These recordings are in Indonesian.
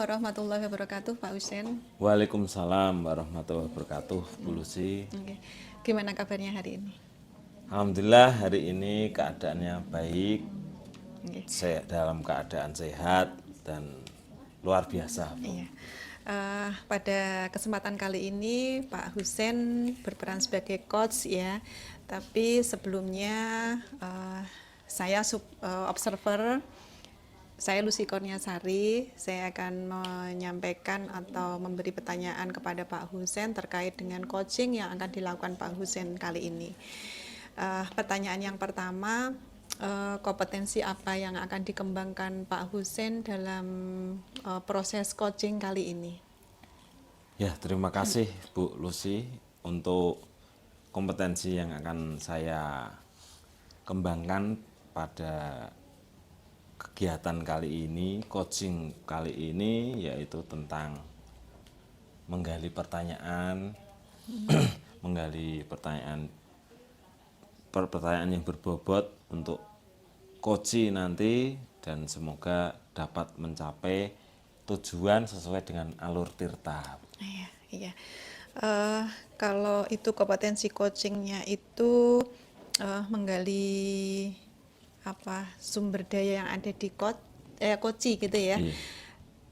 warahmatullahi wabarakatuh, Pak Husein. Waalaikumsalam warahmatullahi wabarakatuh, Bu Lucy. Oke. Gimana kabarnya hari ini? Alhamdulillah hari ini keadaannya baik, Oke. dalam keadaan sehat dan luar biasa. Bu. Iya. Pada kesempatan kali ini Pak Husein berperan sebagai coach ya. Tapi sebelumnya saya observer. Saya Lucy Kurniasari, saya akan menyampaikan atau memberi pertanyaan kepada Pak Husein terkait dengan coaching yang akan dilakukan Pak Husein kali ini. Pertanyaan yang pertama, kompetensi apa yang akan dikembangkan Pak Husein dalam proses coaching kali ini? Ya, terima kasih Bu Lucy untuk kompetensi yang akan saya kembangkan pada kegiatan kali ini, coaching kali ini, yaitu tentang menggali pertanyaan, menggali pertanyaan yang berbobot untuk coaching nanti, dan semoga dapat mencapai tujuan sesuai dengan alur tirta. Iya. Kalau itu kompetensi coachingnya itu menggali sumber daya yang ada di coaching gitu ya. Iya.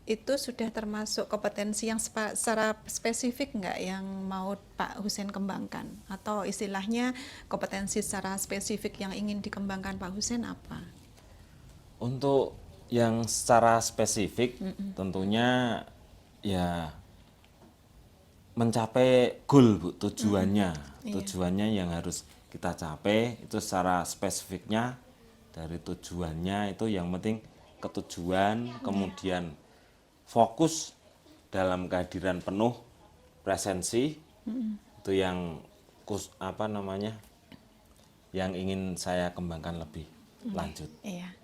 Itu sudah termasuk kompetensi yang secara spesifik nggak yang mau Pak Husein kembangkan, atau istilahnya kompetensi secara spesifik yang ingin dikembangkan Pak Husein apa? Untuk yang secara spesifik tentunya ya mencapai goal, Bu, tujuannya. Tujuannya yang harus kita capai itu secara spesifiknya. Dari tujuannya itu yang penting ketujuan, kemudian fokus dalam kehadiran penuh, presensi, itu yang yang ingin saya kembangkan lebih lanjut. Iya.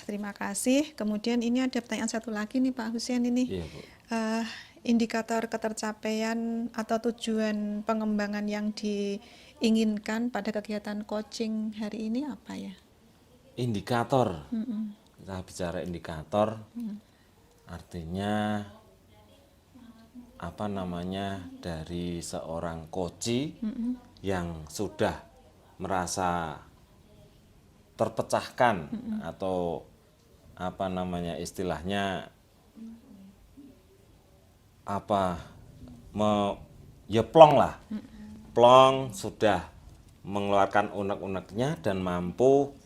Terima kasih. Kemudian ini ada pertanyaan satu lagi nih Pak Husein ini. Iya, Bu. Indikator ketercapaian atau tujuan pengembangan yang diinginkan pada kegiatan coaching hari ini apa ya? Indikator. Kita bicara indikator, artinya dari seorang coach yang sudah merasa terpecahkan atau istilahnya plong sudah mengeluarkan unek-uneknya dan mampu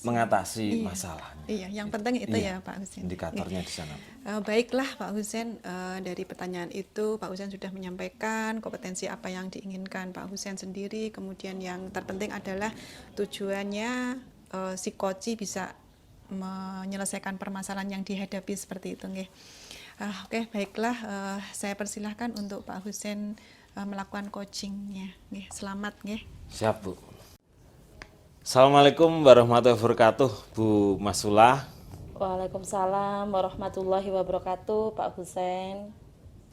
mengatasi masalahnya. Iya, yang penting itu ya Pak Husein. Indikatornya di sana. Baiklah Pak Husein, dari pertanyaan itu Pak Husein sudah menyampaikan kompetensi apa yang diinginkan Pak Husein sendiri, kemudian yang terpenting adalah tujuannya si coach bisa menyelesaikan permasalahan yang dihadapi seperti itu. Oke, baiklah, saya persilahkan untuk Pak Husein melakukan coachingnya. Selamat. Siap, Bu. Assalamualaikum warahmatullahi wabarakatuh, Bu Masula. Waalaikumsalam warahmatullahi wabarakatuh, Pak Husein.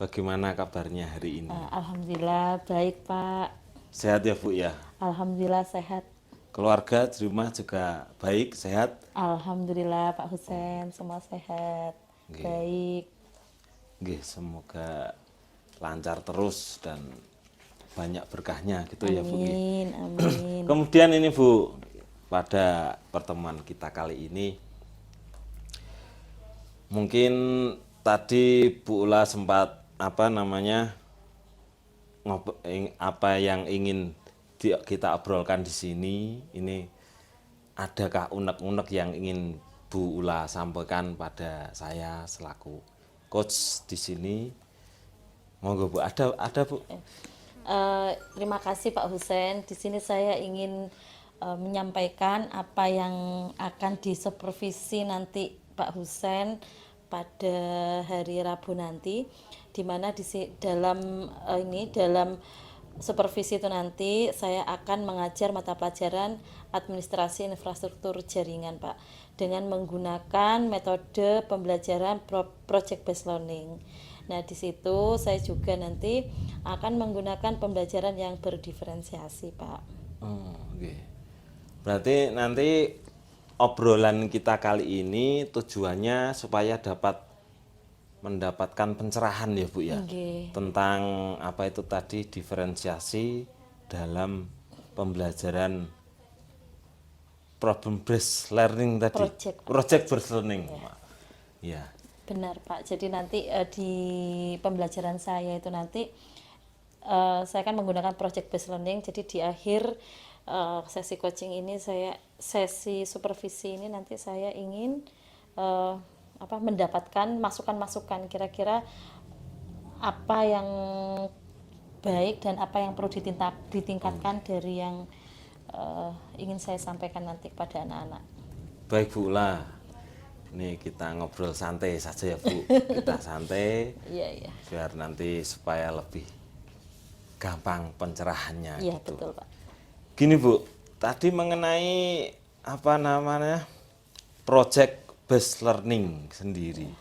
Bagaimana kabarnya hari ini? Alhamdulillah baik, Pak. Sehat ya, Bu ya? Alhamdulillah sehat. Keluarga di rumah juga baik, sehat? Alhamdulillah Pak Husein, semua sehat. Baik. Semoga lancar terus dan banyak berkahnya gitu ya, Bu. Amin. Kemudian ini, Bu, pada pertemuan kita kali ini mungkin tadi Bu Ula sempat apa yang ingin kita obrolkan di sini, ini adakah unek-unek yang ingin Bu Ula sampaikan pada saya selaku coach di sini? Monggo, Bu. Ada Bu. Terima kasih Pak Husein. Di sini saya ingin menyampaikan apa yang akan disupervisi nanti Pak Husein pada hari Rabu nanti, di mana dalam supervisi itu nanti saya akan mengajar mata pelajaran administrasi infrastruktur jaringan, Pak, dengan menggunakan metode pembelajaran project based learning. Nah, di situ saya juga nanti akan menggunakan pembelajaran yang berdiferensiasi, Pak. Berarti nanti obrolan kita kali ini tujuannya supaya dapat mendapatkan pencerahan ya Bu ya, Nggih. tentang apa itu tadi diferensiasi dalam pembelajaran problem based learning tadi, project based learning. Ya. Benar Pak. Jadi nanti di pembelajaran saya itu nanti saya akan menggunakan project based learning. Jadi di akhir sesi coaching ini sesi supervisi ini nanti saya ingin mendapatkan masukan-masukan kira-kira apa yang baik dan apa yang perlu ditingkatkan dari yang ingin saya sampaikan nanti kepada anak-anak. Baik Bu lah. Nih kita ngobrol santai saja ya Bu. Kita santai. Iya. Biar nanti supaya lebih gampang pencerahannya. Iya, gitu. betul Pak. Gini Bu, tadi mengenai apa namanya project based learning sendiri.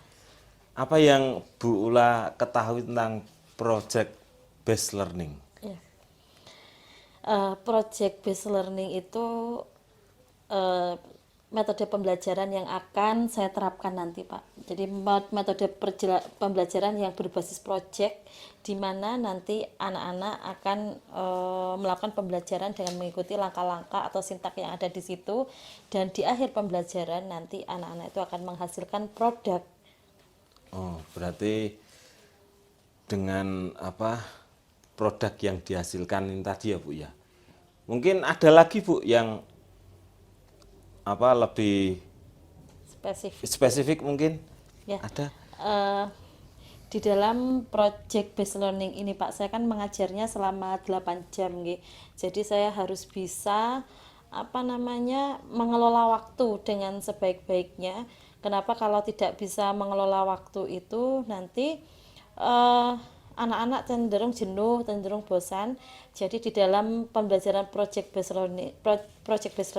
Apa yang Bu Ula ketahui tentang project based learning? Iya. Project based learning itu metode pembelajaran yang akan saya terapkan nanti Pak. Jadi metode pembelajaran yang berbasis project, di mana nanti anak-anak akan melakukan pembelajaran dengan mengikuti langkah-langkah atau sintak yang ada di situ, dan di akhir pembelajaran nanti anak-anak itu akan menghasilkan produk. Oh, berarti dengan apa produk yang dihasilkan ini tadi ya Bu ya. Mungkin ada lagi Bu yang apa lebih spesifik mungkin? Ya. Ada. Di dalam project based learning ini Pak, saya kan mengajarnya selama 8 jam nggih. Jadi saya harus bisa mengelola waktu dengan sebaik-baiknya. Kenapa kalau tidak bisa mengelola waktu itu nanti anak-anak cenderung jenuh, cenderung bosan. Jadi di dalam pembelajaran project based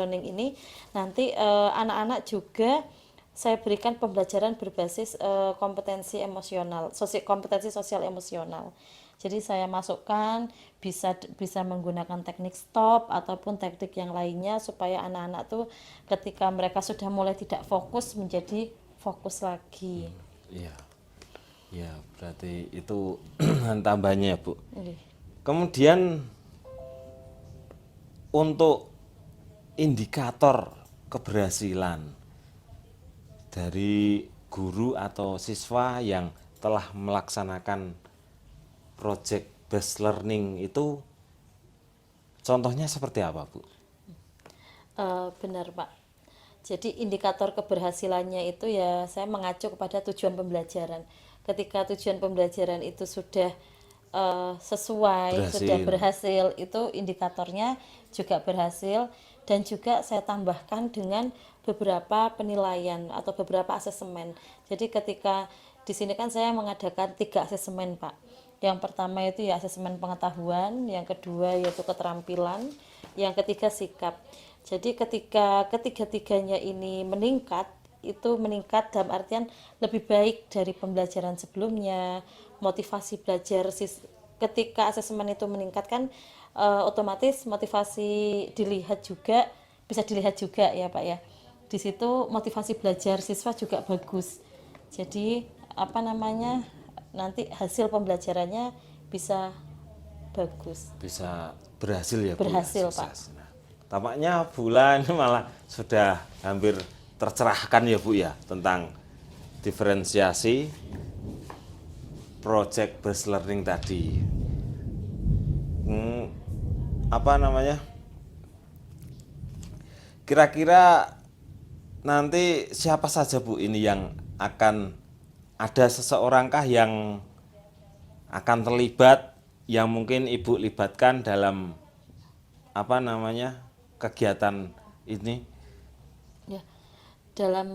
learning ini nanti anak-anak juga saya berikan pembelajaran berbasis kompetensi sosial emosional. Jadi saya masukkan bisa menggunakan teknik stop ataupun teknik yang lainnya supaya anak-anak tuh ketika mereka sudah mulai tidak fokus menjadi fokus lagi. Iya. Ya, berarti itu tambahnya ya, Bu. Kemudian untuk indikator keberhasilan dari guru atau siswa yang telah melaksanakan project based learning itu contohnya seperti apa, Bu? Benar Pak. Jadi indikator keberhasilannya itu ya saya mengacu kepada tujuan pembelajaran. Ketika tujuan pembelajaran itu sudah sesuai, sudah berhasil, itu indikatornya juga berhasil. Dan juga saya tambahkan dengan beberapa penilaian atau beberapa asesemen. Jadi ketika di sini kan saya mengadakan 3 asesemen Pak. Yang pertama itu ya asesemen pengetahuan, yang kedua yaitu keterampilan, yang ketiga sikap. Jadi ketika ketiga-tiganya ini meningkat, itu meningkat dalam artian lebih baik dari pembelajaran sebelumnya, motivasi belajar ketika asesemen itu meningkat kan otomatis motivasi bisa dilihat juga ya Pak ya. Di situ motivasi belajar siswa juga bagus. Jadi nanti hasil pembelajarannya bisa bagus. Bisa berhasil ya Bu. Berhasil ya, Pak. Nah, tampaknya bulan malah sudah hampir tercerahkan ya Bu ya tentang diferensiasi project based learning tadi. Kira-kira nanti siapa saja Bu ini yang akan ada seseorangkah yang akan terlibat yang mungkin Ibu libatkan dalam kegiatan ini? Ya, dalam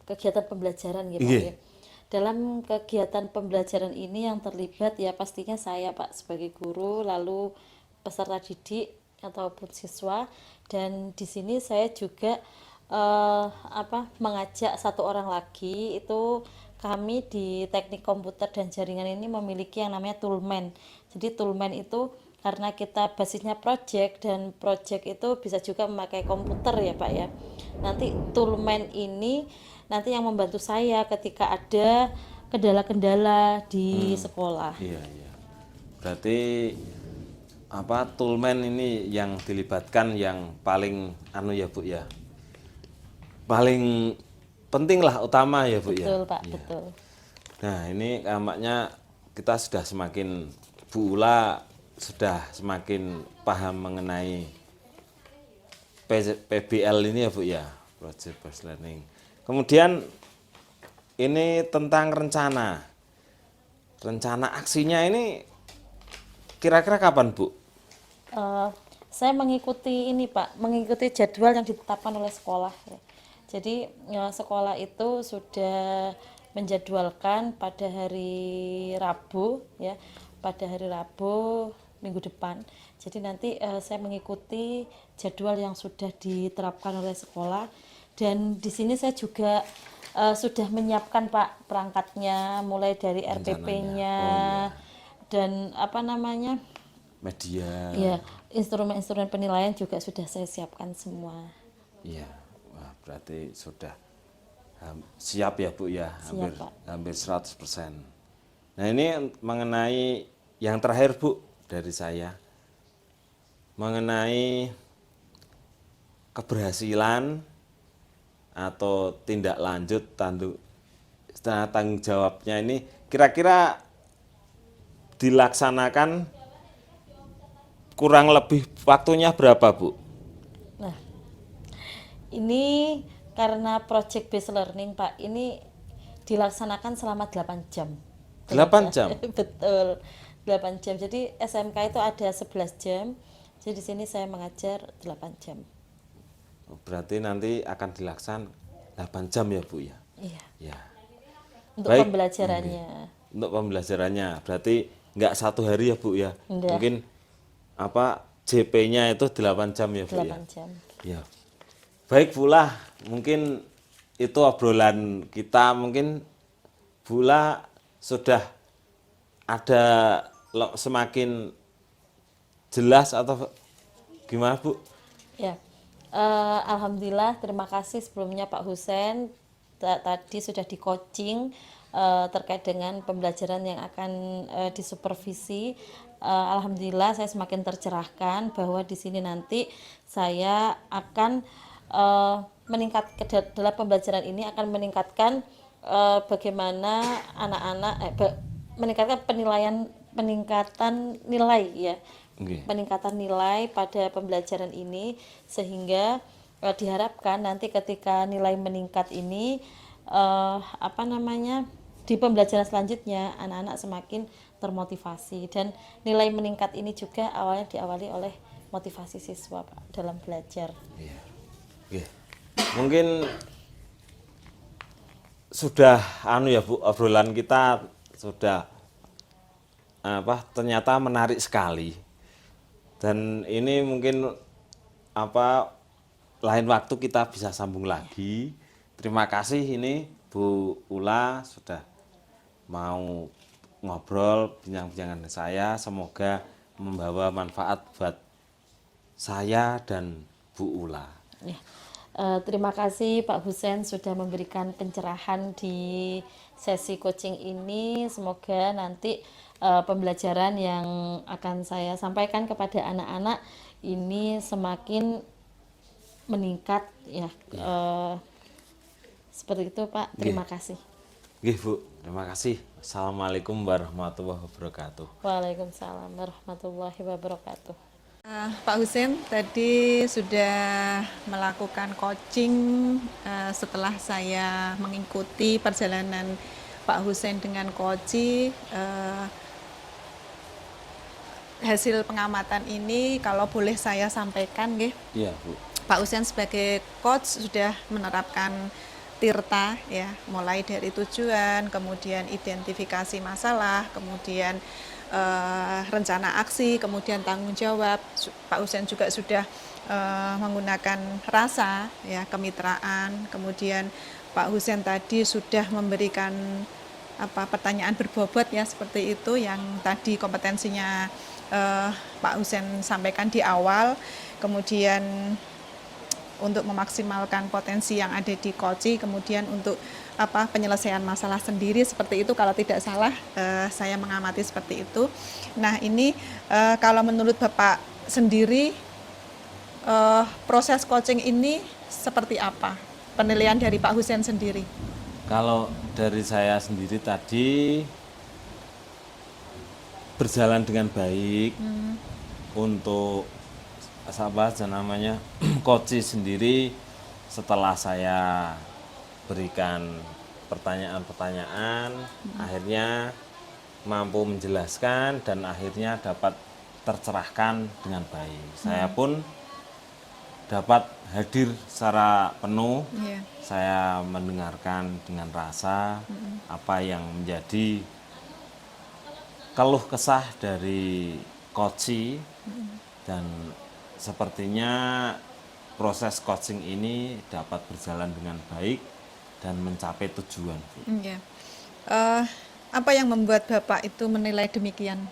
kegiatan pembelajaran gitu ya. Dalam kegiatan pembelajaran ini yang terlibat ya pastinya saya Pak sebagai guru, lalu peserta didik ataupun siswa, dan di sini saya juga mengajak 1 orang lagi. Itu kami di teknik komputer dan jaringan ini memiliki yang namanya toolman. Jadi toolman itu karena kita basisnya project, dan project itu bisa juga memakai komputer ya Pak ya. Nanti Toolman ini nanti yang membantu saya ketika ada kendala-kendala di sekolah. Iya, iya. Berarti apa toolman ini yang dilibatkan yang paling anu ya Bu ya. Paling penting lah, utama ya Bu ya. Betul Pak, Iya. betul. Nah, ini tampaknya kita sudah semakin, Bu Ula sudah semakin paham mengenai PBL ini ya Bu ya, Project Based Learning. Kemudian ini tentang rencana. Rencana aksinya ini kira-kira kapan Bu? Saya mengikuti ini Pak, mengikuti jadwal yang ditetapkan oleh sekolah ya. Jadi sekolah itu sudah menjadwalkan pada hari Rabu ya, pada hari Rabu minggu depan. Jadi nanti saya mengikuti jadwal yang sudah diterapkan oleh sekolah, dan di sini saya juga sudah menyiapkan Pak perangkatnya, mulai dari RPP-nya dan apa namanya, Media. ya instrumen-instrumen penilaian juga sudah saya siapkan semua. Iya. Wah, berarti sudah siap ya Bu ya, hampir Pak. hampir 100%. Nah, ini mengenai yang terakhir Bu dari saya, mengenai keberhasilan atau tindak lanjut tanggung jawabnya ini kira-kira dilaksanakan kurang lebih waktunya berapa Bu? Nah, ini karena project based learning Pak, ini dilaksanakan selama 8 jam. 8 jam? Betul, 8 jam. Jadi SMK itu ada 11 jam, jadi di sini saya mengajar 8 jam. Berarti nanti akan dilaksanakan 8 jam ya Bu ya? Iya, Ya. untuk Baik. pembelajarannya. Untuk pembelajarannya berarti nggak 1 hari ya Bu ya? Enggak. Mungkin apa JP-nya itu 8 jam ya Bu 8 ya? jam. Ya. Baik Bu Ula, mungkin itu obrolan kita, mungkin Bu Ula sudah ada semakin jelas atau gimana Bu? Ya, alhamdulillah, terima kasih sebelumnya Pak Husen. Tadi sudah di coaching terkait dengan pembelajaran yang akan disupervisi. Alhamdulillah saya semakin tercerahkan bahwa di sini nanti saya akan dalam pembelajaran ini akan meningkatkan bagaimana anak-anak meningkatkan peningkatan nilai ya. Nggih. Peningkatan nilai pada pembelajaran ini, sehingga diharapkan nanti ketika nilai meningkat ini apa namanya, di pembelajaran selanjutnya anak-anak semakin termotivasi, dan nilai meningkat ini juga awalnya diawali oleh motivasi siswa Pak dalam belajar. Iya. Oke. Mungkin sudah anu ya Bu, obrolan kita sudah apa ternyata menarik sekali. Dan ini mungkin apa lain waktu kita bisa sambung lagi. Terima kasih ini Bu Ula sudah mau ngobrol bincang-bincang dengan saya, semoga membawa manfaat buat saya dan Bu Ula. Ya. Terima kasih Pak Husen sudah memberikan pencerahan di sesi coaching ini. Semoga nanti pembelajaran yang akan saya sampaikan kepada anak-anak ini semakin meningkat ya. Seperti itu Pak. Terima kasih. Nggih Bu, terima kasih. Assalamualaikum warahmatullahi wabarakatuh. Waalaikumsalam warahmatullahi wabarakatuh. Pak Husen tadi sudah melakukan coaching setelah saya mengikuti perjalanan Pak Husen dengan coaching. Hasil pengamatan ini kalau boleh saya sampaikan nggih. Iya Bu. Pak Husen sebagai coach sudah menerapkan TIRTA ya, mulai dari tujuan, kemudian identifikasi masalah, kemudian rencana aksi, kemudian tanggung jawab. Pak Husen juga sudah menggunakan rasa ya, kemitraan. Kemudian Pak Husen tadi sudah memberikan pertanyaan berbobot ya, seperti itu yang tadi kompetensinya Pak Husen sampaikan di awal, kemudian untuk memaksimalkan potensi yang ada di Koci, kemudian untuk penyelesaian masalah sendiri seperti itu kalau tidak salah, saya mengamati seperti itu. Nah ini kalau menurut Bapak sendiri proses coaching ini seperti apa? Penilaian dari Pak Husen sendiri. Kalau dari saya sendiri tadi berjalan dengan baik untuk apa namanya Koci sendiri. Setelah saya berikan pertanyaan-pertanyaan, akhirnya mampu menjelaskan dan akhirnya dapat tercerahkan dengan baik. Saya pun dapat hadir secara penuh. Iya. Saya mendengarkan dengan rasa apa yang menjadi keluh kesah dari Koci, dan sepertinya proses coaching ini dapat berjalan dengan baik dan mencapai tujuan. Iya. Apa yang membuat Bapak itu menilai demikian?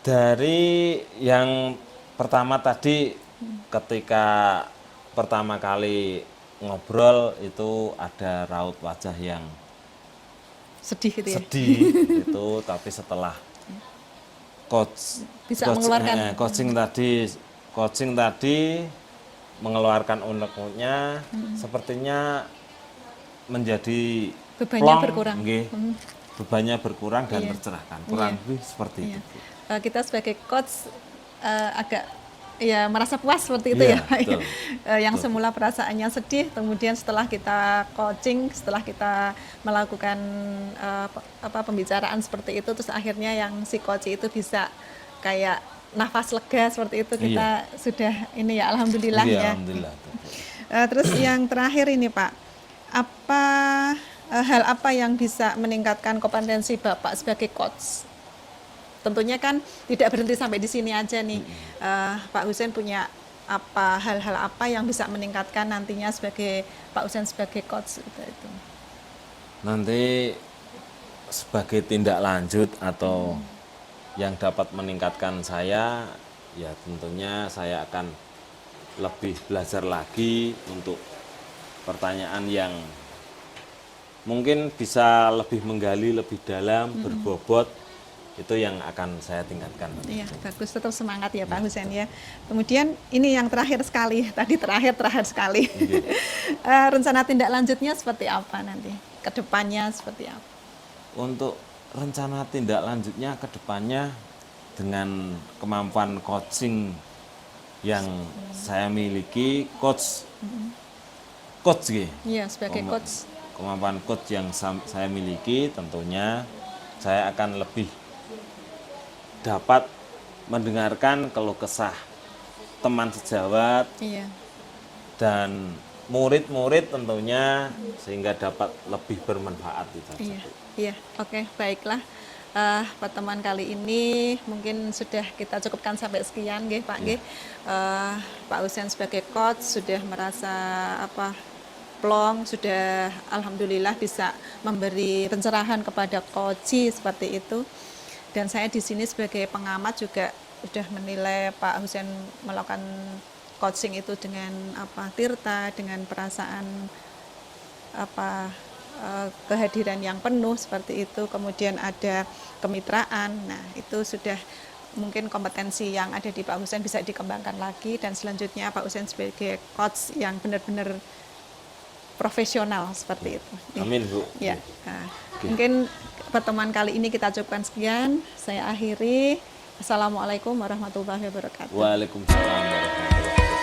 Dari yang pertama tadi, ketika pertama kali ngobrol itu ada raut wajah yang Sedih gitu ya? sedih itu, tapi setelah Bisa mengeluarkan. coaching tadi mengeluarkan unek-uneknya, sepertinya menjadi Bebannya plong, berkurang. nggih. Bebannya berkurang dan Iya. tercerahkan. Kurang Iya. lebih seperti Iya. itu. Kita sebagai coach agak ya merasa puas seperti itu Iya, ya Pak. betul. Yang semula perasaannya sedih, kemudian setelah kita coaching, setelah kita melakukan pembicaraan seperti itu, terus akhirnya yang si coach itu bisa kayak nafas lega seperti itu, kita sudah ini ya alhamdulillah Iya, ya. alhamdulillah. Terus yang terakhir ini Pak, hal apa yang bisa meningkatkan kompetensi Bapak sebagai coach? Tentunya kan tidak berhenti sampai di sini aja nih. Pak Husen punya hal-hal apa yang bisa meningkatkan nantinya sebagai Pak Husen sebagai coach itu? Nanti sebagai tindak lanjut atau yang dapat meningkatkan saya, ya tentunya saya akan lebih belajar lagi untuk pertanyaan yang mungkin bisa lebih menggali lebih dalam, berbobot, itu yang akan saya tingkatkan. Iya, bagus, tetap semangat ya Pak Husen ya. Kemudian ini yang terakhir sekali, tadi terakhir sekali. Rencana tindak lanjutnya seperti apa nanti? Kedepannya seperti apa? Untuk rencana tindak lanjutnya ke depannya, dengan kemampuan coaching yang saya miliki, coach gitu. Iya, sebagai coach. Kemampuan coach yang saya miliki, tentunya saya akan lebih dapat mendengarkan keluh kesah teman sejawat Iya. dan murid-murid tentunya, sehingga dapat lebih bermanfaat itu. Iya, oke, baiklah. Pertemuan kali ini mungkin sudah kita cukupkan sampai sekian, nggih Pak, nggih. Pak Husen sebagai coach sudah merasa plong, sudah alhamdulillah bisa memberi pencerahan kepada Koci seperti itu. Dan saya di sini sebagai pengamat juga sudah menilai Pak Husen melakukan coaching itu dengan tirta, dengan perasaan kehadiran yang penuh seperti itu, kemudian ada kemitraan. Nah, itu sudah mungkin kompetensi yang ada di Pak Husen bisa dikembangkan lagi, dan selanjutnya Pak Husen sebagai coach yang benar-benar profesional seperti itu. Amin, Bu. Ya. Nah, mungkin pertemuan kali ini kita cukupkan sekian. Saya akhiri. Assalamualaikum warahmatullahi wabarakatuh. Waalaikumsalam warahmatullahi wabarakatuh.